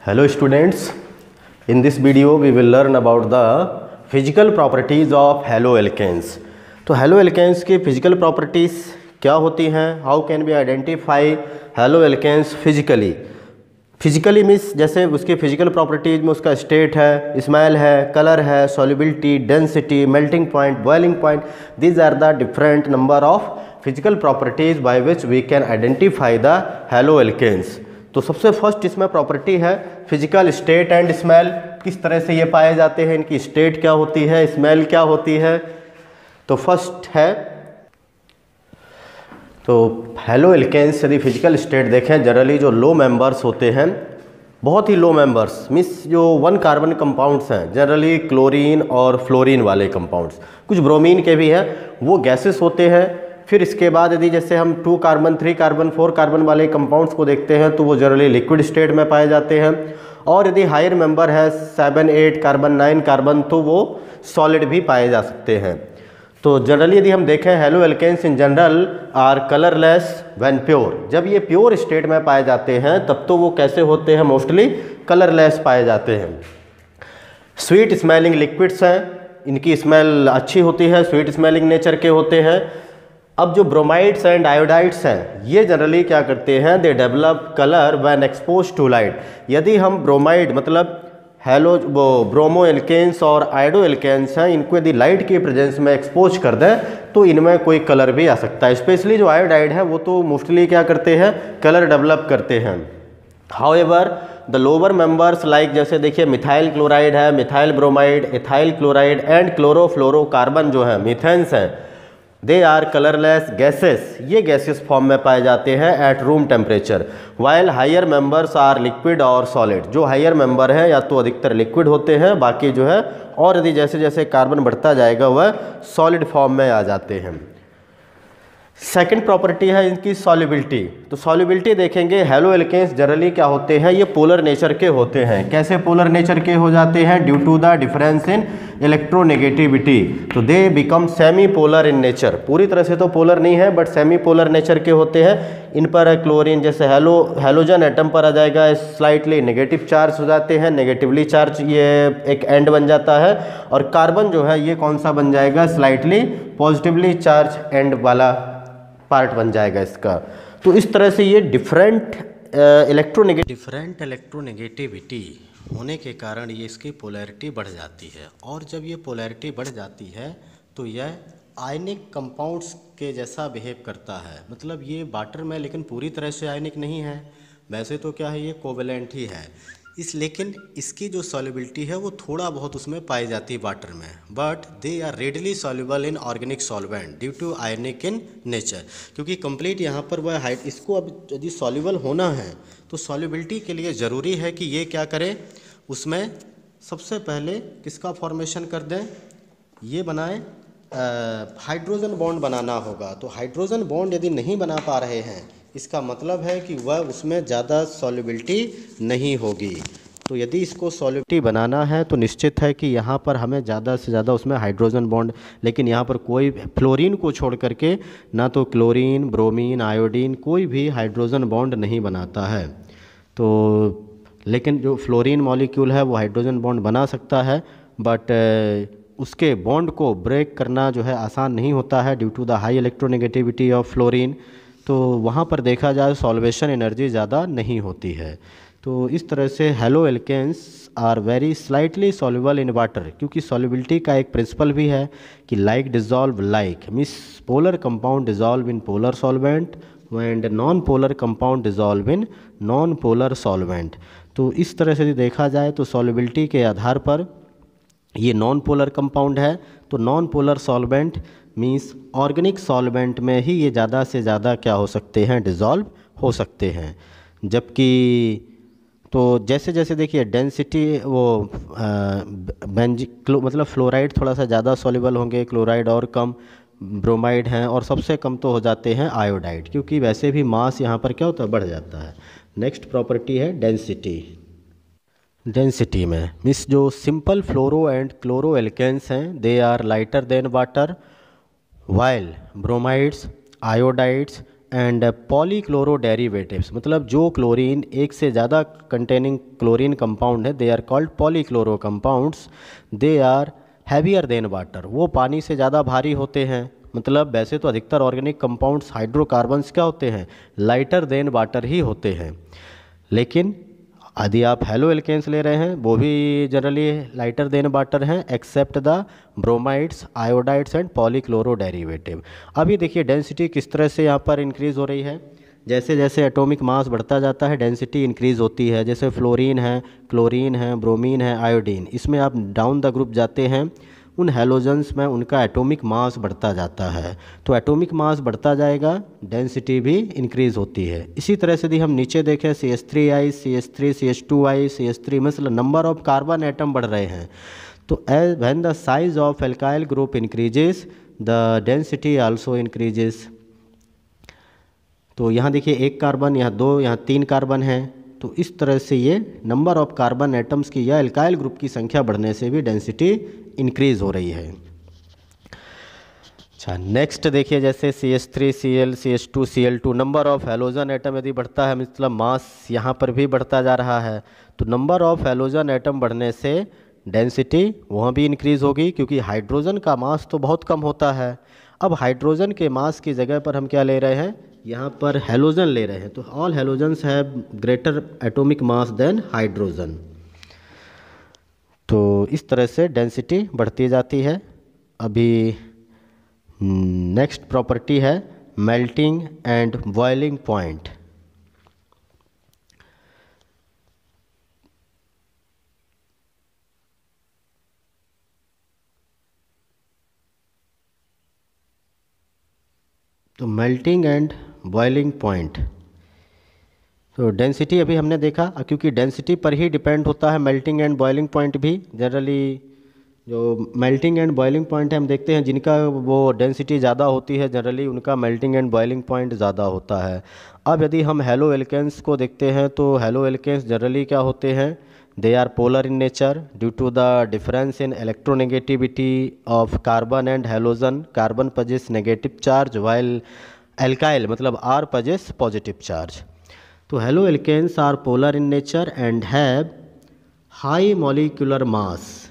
Hello students, in this video we will learn about the physical properties of haloalkanes. तो haloalkanes की physical properties क्या होती हैं? How can we identify haloalkanes physically? Physically means जैसे उसकी physical properties में उसका स्टेट है, स्मेल है, कलर है, solubility, density, melting point, boiling point. These are the different number of physical properties by which we can identify the haloalkanes. तो सबसे first इसमें प्रॉपर्टी है फिजिकल स्टेट एंड स्मेल. किस तरह से ये पाए जाते हैं, इनकी स्टेट क्या होती है, स्मेल क्या होती है. तो फर्स्ट है तो हैलोएल्केन्स यदि फिजिकल स्टेट देखें, जनरली जो लो मेंबर्स होते हैं, बहुत ही लो मेंबर्स मीन्स जो 1 कार्बन कंपाउंड्स हैं, जनरली क्लोरीन और फ्लोरीन वाले कंपाउंड्स, कुछ ब्रोमीन के भी हैं, वो गैसेस होते हैं. फिर इसके बाद यदि जैसे हम 2 कार्बन 3 कार्बन 4 कार्बन वाले कंपाउंड्स को देखते हैं तो वो जनरली लिक्विड स्टेट में पाए जाते हैं. और यदि हायर मेंबर है 7 8 कार्बन 9 कार्बन तो वो सॉलिड भी पाए जा सकते हैं. तो जनरली यदि हम देखें haloalkanes in general are colourless when pure. जब ये प्योर स्टेट में पाए जाते हैं तब तो वो कैसे होते हैं, मोस्टली कलरलेस पाए जाते हैं. स्वीट स्मेलिंग लिक्विड्स हैं, इनकी स्मेल अच्छी होती है, स्वीट स्मेलिंग नेचर के होते हैं. अब जो ब्रोमाइड्स एंड आयोडाइड्स हैं ये जनरली क्या करते हैं, they develop colour when expose to light. यदि हम ब्रोमाइड मतलब वो ब्रोमोएल्केन्स और आयोडोएल्केन्स हैं, इनको यदि लाइट की प्रेजेंस में एक्सपोज कर दें तो इनमें कोई कलर भी आ सकता है. स्पेशली जो आयोडाइड है वो तो मोस्टली क्या करते हैं, कलर डेवलप करते हैं. However the lower members like जैसे देखिए मिथाइल क्लोराइड है, methyl bromide, ethyl chloride and chlorofluorocarbon जो है मीथेन्स हैं, दे आर कलरलेस गैसेस. ये गैसेस फॉर्म में पाए जाते हैं at room temperature. While higher members are liquid और सॉलिड. जो हायर मेंबर है या तो अधिकतर लिक्विड होते हैं, बाकी जो है और यदि जैसे जैसे कार्बन बढ़ता जाएगा वह सॉलिड फॉर्म में आ जाते हैं. सेकेंड प्रॉपर्टी है इनकी सॉल्युबिलिटी. तो सॉल्युबिलिटी देखेंगे, हैलोएल्केन्स जनरली क्या होते हैं, ये पोलर नेचर के होते हैं. कैसे पोलर नेचर के हो जाते हैं, due to the difference in electronegativity. तो they become semi polar in nature. पूरी तरह से तो पोलर नहीं है बट सेमी पोलर नेचर के होते हैं. इन पर क्लोरीन जैसे हैलोजन एटम पर आ जाएगा स्लाइटली नेगेटिव चार्ज हो जाते हैं, नेगेटिवली चार्ज ये एक एंड बन जाता है. और कार्बन जो है ये कौन सा बन जाएगा, स्लाइटली पॉजिटिवली चार्ज एंड वाला पार्ट बन जाएगा इसका. तो इस तरह से ये डिफरेंट इलेक्ट्रोनेगेटिविटी होने के कारण ये इसकी पोलैरिटी बढ़ जाती है. और जब ये पोलैरिटी बढ़ जाती है तो यह आयनिक कंपाउंड्स के जैसा बिहेव करता है. मतलब ये वाटर में लेकिन पूरी तरह से आयनिक नहीं है, वैसे तो क्या है ये कोवेलेंट ही है. लेकिन इसकी जो सॉल्युबिलिटी है वो थोड़ा बहुत उसमें पाई जाती है वाटर में, but they are readily soluble in organic solvent due to ionic in nature. क्योंकि कंप्लीट यहाँ पर वह हाइट, इसको अब यदि सॉल्युबल होना है तो सॉल्युबिलिटी के लिए ज़रूरी है कि ये क्या करें, उसमें सबसे पहले किसका फॉर्मेशन कर दें, ये बनाएं, हाइड्रोजन बॉन्ड बनाना होगा. तो हाइड्रोजन बॉन्ड यदि नहीं बना पा रहे हैं इसका मतलब है कि वह उसमें ज़्यादा सॉल्युबिलिटी नहीं होगी. तो यदि इसको सॉल्युबिलिटी बनाना है तो निश्चित है कि यहाँ पर हमें ज़्यादा से ज़्यादा उसमें हाइड्रोजन बॉन्ड, लेकिन यहाँ पर कोई फ्लोरीन को छोड़ करके ना तो क्लोरीन, ब्रोमीन, आयोडीन कोई भी हाइड्रोजन बॉन्ड नहीं बनाता है. तो लेकिन जो फ्लोरीन मॉलिक्यूल है वो हाइड्रोजन बॉन्ड बना सकता है, बट उसके बॉन्ड को ब्रेक करना जो है आसान नहीं होता है due to the high electronegativity of fluorine. तो वहाँ पर देखा जाए सॉल्वेशन एनर्जी ज़्यादा नहीं होती है. तो इस तरह से haloalkanes are very slightly soluble in water. क्योंकि सॉल्युबिलिटी का एक प्रिंसिपल भी है कि like dissolve like, means polar compound dissolve in polar solvent and non polar compound dissolve in non polar solvent. तो इस तरह से देखा जाए तो सॉल्युबिलिटी के आधार पर ये नॉन पोलर कंपाउंड है. तो non polar solvent means organic solvent में ही ये ज़्यादा से ज़्यादा क्या हो सकते हैं, डिज़ोल्व हो सकते हैं. जबकि तो जैसे जैसे देखिए डेंसिटी वो मतलब फ्लोराइड थोड़ा सा ज़्यादा सॉल्युबल होंगे, क्लोराइड और कम, ब्रोमाइड हैं, और सबसे कम तो हो जाते हैं आयोडाइड, क्योंकि वैसे भी मास यहाँ पर क्या होता है, बढ़ जाता है. नेक्स्ट प्रॉपर्टी है डेंसिटी. डेंसिटी में मीन्स जो सिंपल फ्लोरो एंड क्लोरोएल्केन्स हैं they are lighter than water, while bromides, iodides and polychloro derivatives, मतलब जो क्लोरीन एक से ज़्यादा कंटेनिंग क्लोरीन कंपाउंड है, they are called polychloro compounds, they are heavier than water, वो पानी से ज़्यादा भारी होते हैं। मतलब वैसे तो अधिकतर ऑर्गेनिक कंपाउंड्स हाइड्रोकार्बन्स क्या होते हैं, लाइटर देन वाटर ही होते हैं, लेकिन यदि आप हेलो एल्केन्स ले रहे हैं वो भी जनरली लाइटर देन वाटर हैं, except the bromides, iodides and polychloro derivative. अभी देखिए डेंसिटी किस तरह से यहाँ पर इंक्रीज़ हो रही है, जैसे जैसे एटॉमिक मास बढ़ता जाता है डेंसिटी इंक्रीज़ होती है। जैसे फ्लोरीन है, क्लोरीन है, ब्रोमीन है, आयोडीन, इसमें आप डाउन द ग्रुप जाते हैं, उन हेलोजेंस में उनका एटॉमिक मास बढ़ता जाता है, तो एटॉमिक मास बढ़ता जाएगा, डेंसिटी भी इंक्रीज़ होती है। इसी तरह से यदि हम नीचे देखें CH3I, CH3, CH2I, CH3, मतलब नंबर ऑफ कार्बन एटम बढ़ रहे हैं, तो as when the size of alkyl group increases the density also increases. तो यहाँ देखिए एक कार्बन, यहाँ दो, यहाँ तीन कार्बन है, तो इस तरह से ये नंबर ऑफ कार्बन एटम्स की या एल्काइल ग्रुप की संख्या बढ़ने से भी डेंसिटी इंक्रीज़ हो रही है। अच्छा नेक्स्ट देखिए, जैसे CH3Cl, CH2Cl2, number of halogen atom यदि बढ़ता है, मतलब मास यहाँ पर भी बढ़ता जा रहा है, तो नंबर ऑफ हेलोजन एटम बढ़ने से डेंसिटी वहाँ भी इंक्रीज़ होगी, क्योंकि हाइड्रोजन का मास तो बहुत कम होता है। अब हाइड्रोजन के मास की जगह पर हम क्या ले रहे हैं, यहाँ पर हेलोजन ले रहे हैं, तो all halogens have greater atomic mass than hydrogen. तो इस तरह से डेंसिटी बढ़ती जाती है। अभी नेक्स्ट प्रॉपर्टी है मेल्टिंग एंड बॉइलिंग पॉइंट। तो मेल्टिंग एंड बॉइलिंग पॉइंट, तो डेंसिटी अभी हमने देखा, क्योंकि डेंसिटी पर ही डिपेंड होता है मेल्टिंग एंड बॉइलिंग पॉइंट भी। जनरली जो मेल्टिंग एंड बॉइलिंग पॉइंट है, हम देखते हैं जिनका वो डेंसिटी ज़्यादा होती है जनरली उनका मेल्टिंग एंड बॉइलिंग पॉइंट ज़्यादा होता है। अब यदि हम हेलो एल्केन्स को देखते हैं, तो हेलो एल्केन्स जनरली क्या होते हैं, they are polar in nature due to the difference in electronegativity of carbon and halogen. Carbon possesses negative charge while alkyl मतलब आर पजेस पॉजिटिव चार्ज। तो haloalkanes are polar in nature and have high molecular mass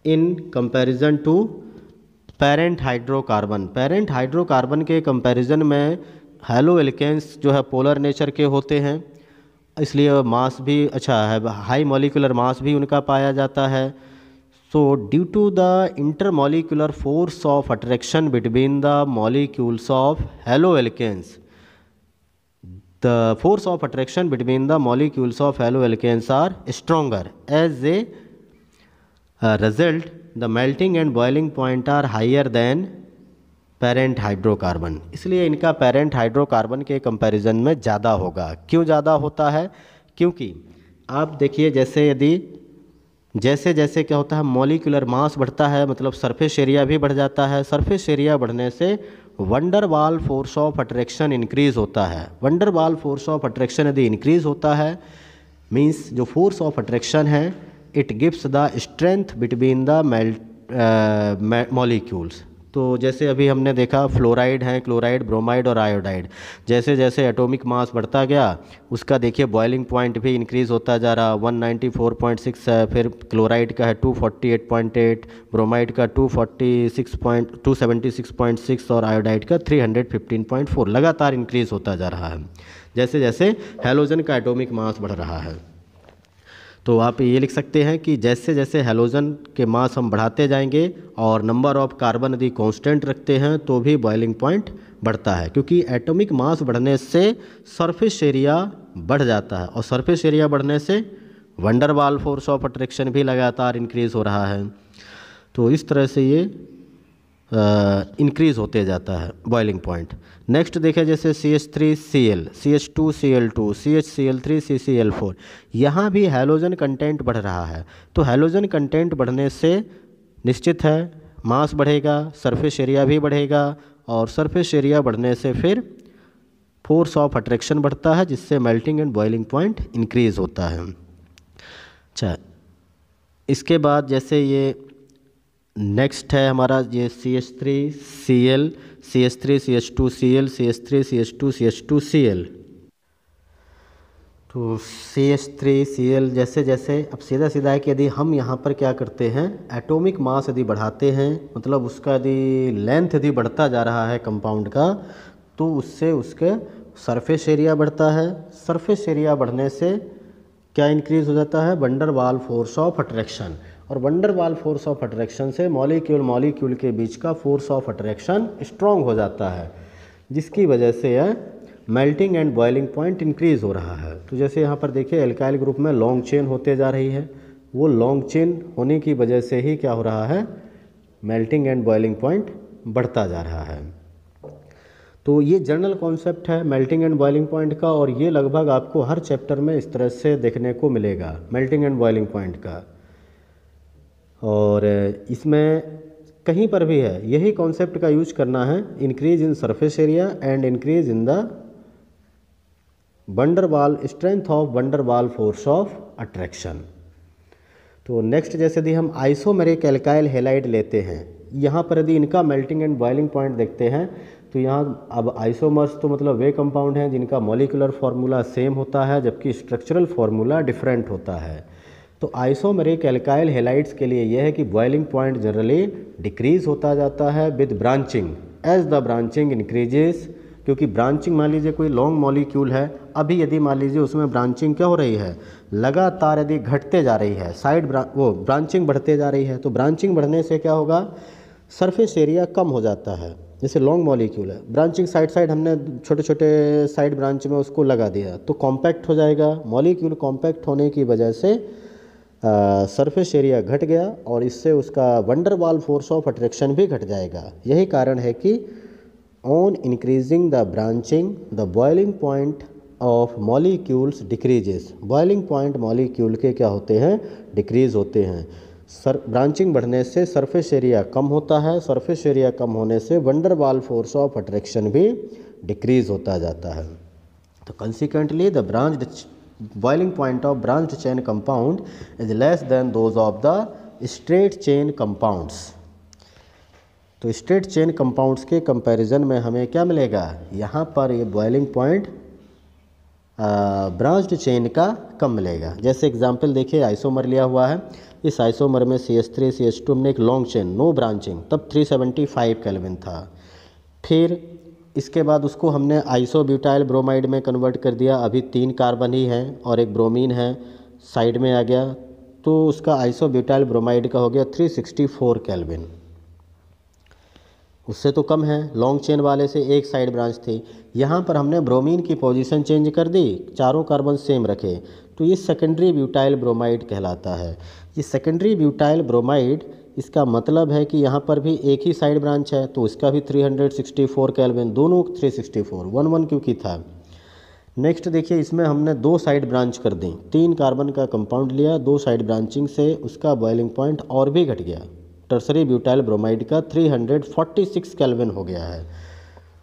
in comparison to parent hydrocarbon. Parent hydrocarbon के comparison में haloalkanes जो है polar nature के होते हैं, इसलिए मास भी अच्छा है, हाई मॉलिक्यूलर मास भी उनका पाया जाता है। So due to the intermolecular force of attraction between the molecules of haloalkanes, the force of attraction between the molecules of haloalkanes are stronger. As a result, the melting and boiling point are higher than parent hydrocarbon. इसलिए इनका parent hydrocarbon के comparison में ज़्यादा होगा। क्यों ज़्यादा होता है, क्योंकि आप देखिए जैसे यदि जैसे जैसे क्या होता है मॉलिक्यूलर मास बढ़ता है, मतलब सरफेस एरिया भी बढ़ जाता है। सरफेस एरिया बढ़ने से van der Waals force of attraction increase होता है। वंडरवाल फोर्स ऑफ अट्रैक्शन यदि इंक्रीज़ होता है, मींस जो फोर्स ऑफ अट्रैक्शन है, it gives the strength between the molecules. तो जैसे अभी हमने देखा फ्लोराइड है, क्लोराइड, ब्रोमाइड और आयोडाइड, जैसे जैसे एटॉमिक मास बढ़ता गया उसका देखिए बॉइलिंग पॉइंट भी इंक्रीज़ होता जा रहा। 194.6 है, फिर क्लोराइड का है 248.8, ब्रोमाइड का 276.6 और आयोडाइड का 315.4, लगातार इंक्रीज़ होता जा रहा है जैसे जैसे हैलोजन का एटॉमिक मास बढ़ रहा है। तो आप ये लिख सकते हैं कि जैसे जैसे हैलोजन के मास हम बढ़ाते जाएंगे और नंबर ऑफ कार्बन यदि कांस्टेंट रखते हैं तो भी बॉइलिंग पॉइंट बढ़ता है, क्योंकि एटॉमिक मास बढ़ने से सरफेस एरिया बढ़ जाता है और सरफेस एरिया बढ़ने से वंडरवाल फोर्स ऑफ अट्रैक्शन भी लगातार इंक्रीज़ हो रहा है। तो इस तरह से ये इंक्रीज़ होते जाता है बॉइलिंग पॉइंट। नेक्स्ट देखें जैसे CH3Cl, CH2Cl2, CHCl3, CCl4, यहाँ भी हैलोजन कंटेंट बढ़ रहा है। तो हैलोजन कंटेंट बढ़ने से निश्चित है मास बढ़ेगा, सरफेस एरिया भी बढ़ेगा और सरफेस एरिया बढ़ने से फिर फोर्स ऑफ अट्रैक्शन बढ़ता है, जिससे melting and boiling point increase होता है। अच्छा, इसके बाद जैसे ये नेक्स्ट है हमारा ये CH3Cl, CH3 CH2Cl CH3 CH2 CH2Cl। तो CH3Cl जैसे जैसे अब सीधा सीधा है कि यदि हम यहाँ पर क्या करते हैं, एटॉमिक मास यदि बढ़ाते हैं, मतलब उसका यदि लेंथ यदि बढ़ता जा रहा है कंपाउंड का, तो उससे उसके सरफेस एरिया बढ़ता है। सरफेस एरिया बढ़ने से क्या इंक्रीज हो जाता है, van der Waals force of attraction. और van der Waals force of attraction से मॉलिक्यूल मॉलिक्यूल के बीच का फोर्स ऑफ अट्रैक्शन स्ट्रॉन्ग हो जाता है, जिसकी वजह से यह melting and boiling point increase हो रहा है। तो जैसे यहाँ पर देखिए एल्काइल ग्रुप में लॉन्ग चेन होते जा रही है, वो लॉन्ग चेन होने की वजह से ही क्या हो रहा है, मेल्टिंग एंड बॉइलिंग पॉइंट बढ़ता जा रहा है। तो ये जनरल कॉन्सेप्ट है मेल्टिंग एंड बॉइलिंग पॉइंट का, और ये लगभग आपको हर चैप्टर में इस तरह से देखने को मिलेगा मेल्टिंग एंड बॉइलिंग पॉइंट का। और इसमें कहीं पर भी है यही कॉन्सेप्ट का यूज करना है, increase in surface area and increase in the wonder वाल strength of wonder Waals force of attraction. तो नेक्स्ट जैसे यदि हम आइसोमेरिक एल्काइल हैलाइड लेते हैं, यहाँ पर यदि इनका मेल्टिंग एंड बॉइलिंग पॉइंट देखते हैं, तो यहाँ अब आइसोमर्स तो मतलब वे कंपाउंड हैं जिनका मॉलिक्यूलर फार्मूला सेम होता है, जबकि स्ट्रक्चरल फार्मूला डिफरेंट होता है। तो आइसोमेरिक एल्काइल हैलाइड्स के लिए यह है कि बॉइलिंग पॉइंट जनरली डिक्रीज होता जाता है with branching as the branching increases, क्योंकि ब्रांचिंग मान लीजिए कोई लॉन्ग मॉलिक्यूल है, अभी यदि मान लीजिए उसमें ब्रांचिंग क्या हो रही है, लगातार यदि घटते जा रही है, ब्रांचिंग बढ़ते जा रही है, तो ब्रांचिंग बढ़ने से क्या होगा, सरफेस एरिया कम हो जाता है। जैसे लॉन्ग मॉलिक्यूल है, ब्रांचिंग साइड हमने छोटे छोटे साइड ब्रांच में उसको लगा दिया तो कॉम्पैक्ट हो जाएगा। मॉलिक्यूल कॉम्पैक्ट होने की वजह से सरफेस एरिया घट गया और इससे उसका wonder Waals force of attraction भी घट जाएगा। यही कारण है कि on increasing the branching the boiling point of molecules decreases. Boiling point molecule के क्या होते हैं, डिक्रीज होते हैं। ब्रांचिंग बढ़ने से सरफेस एरिया कम होता है, सरफेस एरिया कम होने से wonder Waals force of attraction भी डिक्रीज होता जाता है। तो consequently the branched boiling point of branched chain compound is less than those of the straight chain compounds. तो स्ट्रेट चेन कंपाउंड्स के कंपैरिजन में हमें क्या मिलेगा, यहाँ पर ये बॉइलिंग पॉइंट ब्रांच्ड चेन का कम मिलेगा। जैसे एग्जांपल देखिए, आइसोमर लिया हुआ है, इस आइसोमर में CH3 CH2 हमने एक लॉन्ग चेन नो ब्रांचिंग, तब 375 केल्विन था। फिर इसके बाद उसको हमने आइसोब्यूटाइल ब्रोमाइड में कन्वर्ट कर दिया, अभी 3 कार्बन ही हैं और एक ब्रोमीन है, साइड में आ गया, तो उसका आइसोब्यूटाइल ब्रोमाइड का हो गया 364 केल्विन। उससे तो कम है, लॉन्ग चेन वाले से एक साइड ब्रांच थी। यहाँ पर हमने ब्रोमीन की पोजीशन चेंज कर दी, चारों कार्बन सेम रखे, तो ये सेकेंडरी ब्यूटाइल ब्रोमाइड कहलाता है। ये सेकेंडरी ब्यूटाइल ब्रोमाइड, इसका मतलब है कि यहाँ पर भी एक ही साइड ब्रांच है, तो इसका भी 364 केल्विन, दोनों 364 1 क्योंकि था। नेक्स्ट देखिए, इसमें हमने 2 साइड ब्रांच कर दी, 3 कार्बन का कंपाउंड लिया, 2 साइड ब्रांचिंग से उसका बॉइलिंग पॉइंट और भी घट गया, टर्सरी ब्यूटाइल ब्रोमाइड का 346 केल्विन हो गया है।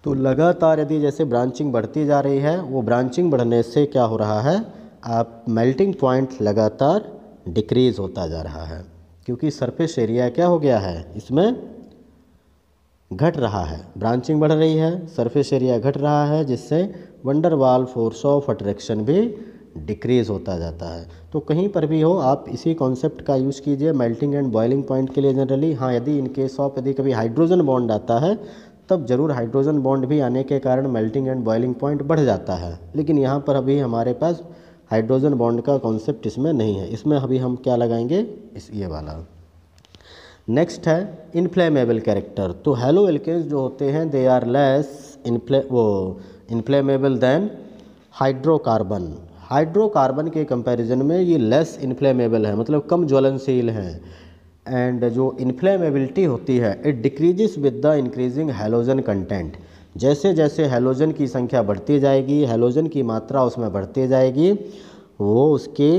तो लगातार यदि जैसे ब्रांचिंग बढ़ती जा रही है, वो ब्रांचिंग बढ़ने से क्या हो रहा है, आप मेल्टिंग पॉइंट लगातार डिक्रीज होता जा रहा है, क्योंकि सरफेस एरिया क्या हो गया है, इसमें घट रहा है, ब्रांचिंग बढ़ रही है, सरफेस एरिया घट रहा है, जिससे wonder Waals force of attraction भी डिक्रीज होता जाता है। तो कहीं पर भी हो आप इसी कॉन्सेप्ट का यूज़ कीजिए मेल्टिंग एंड बॉइलिंग पॉइंट के लिए जनरली। हाँ, यदि इन केस ऑफ यदि कभी हाइड्रोजन बॉन्ड आता है, तब जरूर हाइड्रोजन बॉन्ड भी आने के कारण मेल्टिंग एंड बॉइलिंग पॉइंट बढ़ जाता है, लेकिन यहाँ पर अभी हमारे पास हाइड्रोजन बॉन्ड का कॉन्सेप्ट इसमें नहीं है। इसमें अभी हम क्या लगाएंगे, ये वाला। नेक्स्ट है इनफ्लेमेबल कैरेक्टर। तो हेलो एल्केन्स जो होते हैं, they are less inflammable than hydrocarbon. Hydrocarbon के कंपैरिजन में ये लेस इनफ्लेमेबल है, मतलब कम ज्वलनशील हैं। एंड जो इनफ्लेमेबिलिटी होती है, it decreases with the increasing halogen content. जैसे जैसे हैलोजन की संख्या बढ़ती जाएगी, हैलोजन की मात्रा उसमें बढ़ती जाएगी, वो उसके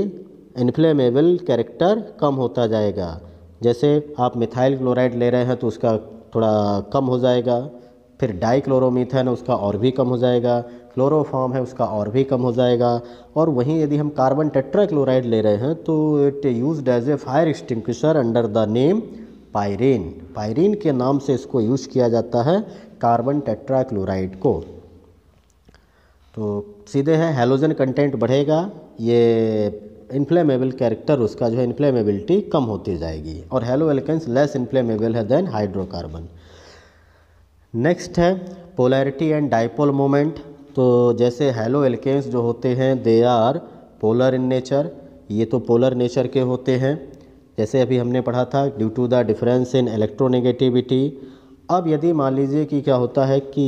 इनफ्लेमेबल कैरेक्टर कम होता जाएगा। जैसे आप मिथाइल क्लोराइड ले रहे हैं तो उसका थोड़ा कम हो जाएगा, फिर डाइक्लोरोमीथेन उसका और भी कम हो जाएगा, क्लोरोफॉर्म है उसका और भी कम हो जाएगा। और वहीं यदि हम कार्बन टेट्राक्लोराइड ले रहे हैं तो it used as a fire extinguisher under the name pyrene. Pyrene के नाम से इसको यूज़ किया जाता है कार्बन टेट्राक्लोराइड को। तो सीधे है हैलोजन कंटेंट बढ़ेगा, ये इन्फ्लेमेबल कैरेक्टर उसका जो है इन्फ्लेमेबिलिटी कम होती जाएगी, और हैलो एल्केन्स लेस इन्फ्लेमेबल है देन हाइड्रोकार्बन। नेक्स्ट है पोलैरिटी एंड डाइपोल मोमेंट। तो जैसे हैलो एल्केन्स जो होते हैं they are polar in nature, ये तो पोलर नेचर के होते हैं, जैसे अभी हमने पढ़ा था due to the difference in electronegativity. अब यदि मान लीजिए कि क्या होता है कि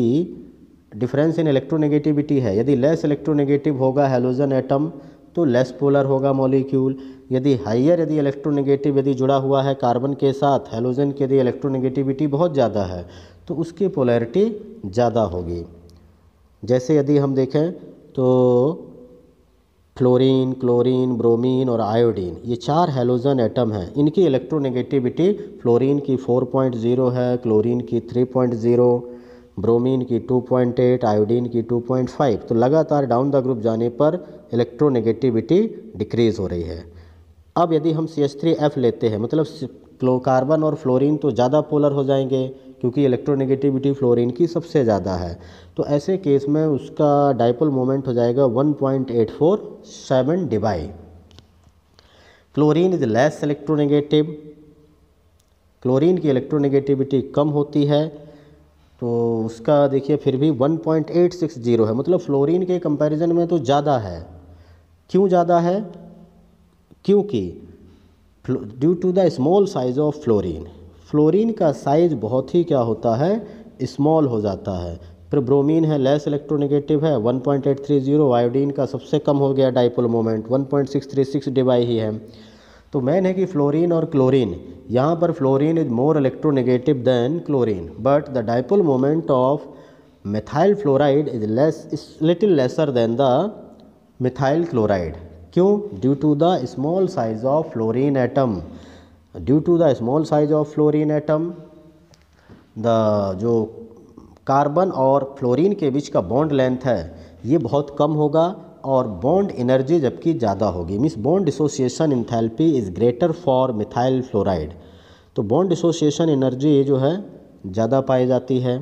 डिफरेंस इन इलेक्ट्रोनेगेटिविटी है, यदि लेस इलेक्ट्रोनेगेटिव होगा हैलोजन एटम तो लेस पोलर होगा मॉलिक्यूल, यदि हाइयर यदि इलेक्ट्रोनेगेटिव यदि जुड़ा हुआ है कार्बन के साथ, हैलोजन की यदि इलेक्ट्रोनेगेटिविटी बहुत ज़्यादा है तो उसकी पोलैरिटी ज़्यादा होगी। जैसे यदि हम देखें तो फ्लोरीन, क्लोरीन, ब्रोमीन और आयोडीन, ये 4 हैलोजन एटम हैं, इनकी इलेक्ट्रोनेगेटिविटी फ्लोरीन की 4.0 है, क्लोरीन की 3.0, ब्रोमीन की 2.8, आयोडीन की 2.5। तो लगातार डाउन द ग्रुप जाने पर इलेक्ट्रोनेगेटिविटी डिक्रीज़ हो रही है। अब यदि हम CH3F लेते हैं, मतलब कार्बन और फ्लोरीन तो ज़्यादा पोलर हो जाएंगे क्योंकि इलेक्ट्रोनेगेटिविटी फ्लोरीन की सबसे ज़्यादा है, तो ऐसे केस में उसका डाइपोल मोमेंट हो जाएगा 1.847 debye. Chlorine is less electronegative, chlorine की इलेक्ट्रोनेगेटिविटी कम होती है, तो उसका देखिए फिर भी 1.860 है, मतलब फ्लोरीन के कंपैरिजन में तो ज़्यादा है। क्यों ज़्यादा है? क्योंकि due to the small size of fluorine, fluorine का साइज बहुत ही क्या होता है, स्मॉल हो जाता है। फिर ब्रोमीन है लेस इलेक्ट्रोनेगेटिव है 1.830, आयोडीन का सबसे कम हो गया डाइपोल मोमेंट 1.636 डिबाई ही है। तो मेन है कि फ्लोरीन और क्लोरीन, यहाँ पर fluorine is more electronegative than chlorine, but the dipole moment of methyl fluoride is little lesser than the methyl chloride. क्यों? Due to the small size of fluorine atom, due to the small size of fluorine atom the जो carbon और fluorine के बीच का bond length है ये बहुत कम होगा और बॉन्ड एनर्जी जबकि ज़्यादा होगी, means bond dissociation enthalpy is greater for methyl fluoride. तो बॉन्ड डिसोसिएशन एनर्जी जो है ज़्यादा पाई जाती है।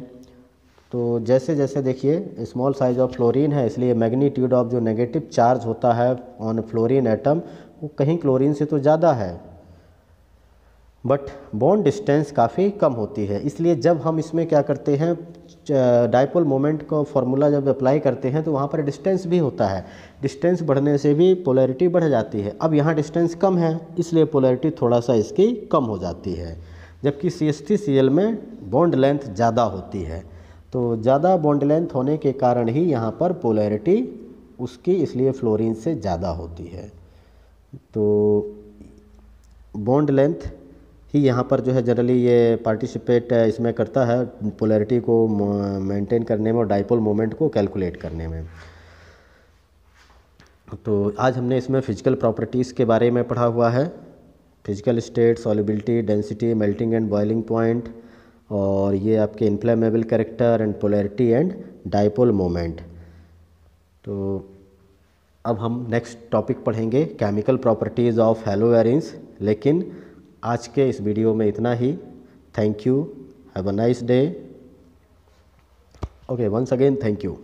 तो जैसे जैसे देखिए स्मॉल साइज ऑफ फ्लोरीन है, इसलिए मैग्नीट्यूड ऑफ जो नेगेटिव चार्ज होता है ऑन फ्लोरीन एटम वो कहीं क्लोरीन से तो ज़्यादा है, बट बॉन्ड डिस्टेंस काफ़ी कम होती है। इसलिए जब हम इसमें क्या करते हैं डाइपोल मोमेंट को फॉर्मूला जब अप्लाई करते हैं तो वहाँ पर डिस्टेंस भी होता है, डिस्टेंस बढ़ने से भी पोलैरिटी बढ़ जाती है। अब यहाँ डिस्टेंस कम है इसलिए पोलैरिटी थोड़ा सा इसकी कम हो जाती है, जबकि CH3Cl में बॉन्ड लेंथ ज़्यादा होती है। तो ज़्यादा बॉन्ड लेंथ होने के कारण ही यहाँ पर पोलैरिटी उसकी इसलिए फ्लोरीन से ज़्यादा होती है। तो बॉन्ड लेंथ ही यहाँ पर जो है जनरली ये पार्टिसिपेट इसमें करता है पोलैरिटी को मेंटेन करने में और डाइपोल मोमेंट को कैलकुलेट करने में। तो आज हमने इसमें फिजिकल प्रॉपर्टीज़ के बारे में पढ़ा हुआ है, physical state, solubility, density, melting and boiling point, और ये आपके inflammable character and polarity and dipole moment. तो अब हम नेक्स्ट टॉपिक पढ़ेंगे केमिकल प्रॉपर्टीज़ ऑफ हैलोवेरिन्स, लेकिन आज के इस वीडियो में इतना ही। Thank you, have a nice day. Okay, once again thank you.